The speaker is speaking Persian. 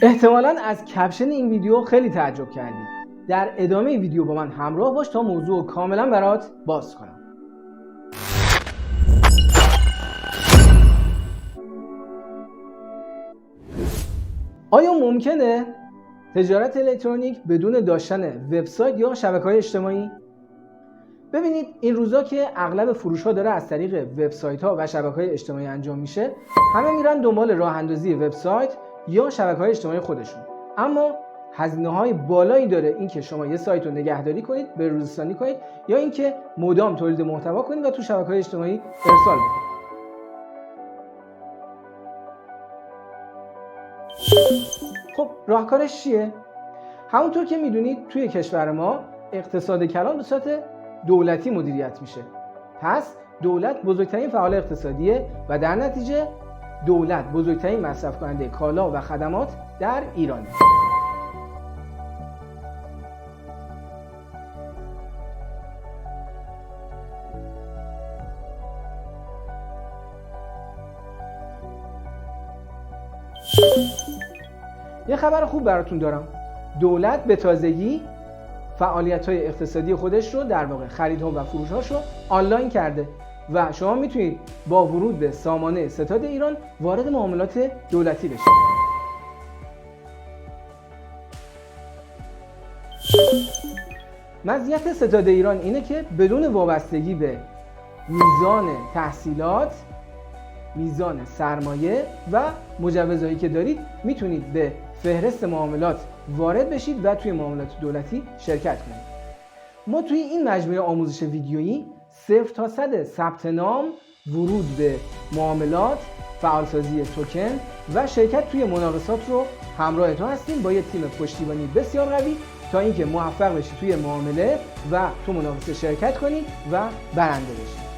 احتمالاً از کپشن این ویدیو خیلی تعجب کردید. در ادامه ویدیو با من همراه باش تا موضوع رو کاملا برات باز کنم. آیا ممکنه تجارت الکترونیک بدون داشتن وبسایت یا شبکه‌های اجتماعی؟ ببینید این روزا که اغلب فروش‌ها داره از طریق وبسایت‌ها و شبکه‌های اجتماعی انجام میشه، همه میرن دنبال راه اندازی وبسایت یا شبکه‌های اجتماعی خودشون. اما هزینه‌های بالایی داره اینکه شما یه سایت رو نگهداری کنید، به‌روزرسانی کنید یا اینکه مدام تولید محتوا کنید و تو شبکه‌های اجتماعی ارسال بدید. خب راهکارش چیه؟ همونطور که میدونید توی کشور ما اقتصاد کلان به صورت دولتی مدیریت میشه. پس دولت بزرگترین فعال اقتصادیه و در نتیجه دولت بزرگترین مصرف کننده کالا و خدمات در ایرانه. یه خبر خوب براتون دارم. دولت به تازگی فعالیت‌های اقتصادی خودش رو در واقع خریدها و فروش‌هاش رو آنلاین کرده و شما میتونید با ورود به سامانه ستاد ایران وارد معاملات دولتی بشید. مزیت ستاد ایران اینه که بدون وابستگی به میزان تحصیلات، میزان سرمایه و مجوزهایی که دارید میتونید به فهرست معاملات وارد بشید و توی معاملات دولتی شرکت کنید. ما توی این مجموعه آموزش ویدیویی 0 تا 100 ثبت نام، ورود به معاملات، فعالسازی توکن و شرکت توی مناقصات رو همراه تو هستیم با یه تیم پشتیبانی بسیار قوی تا اینکه موفق بشید توی معامله و تو مناقصه شرکت کنید و برنده بشید.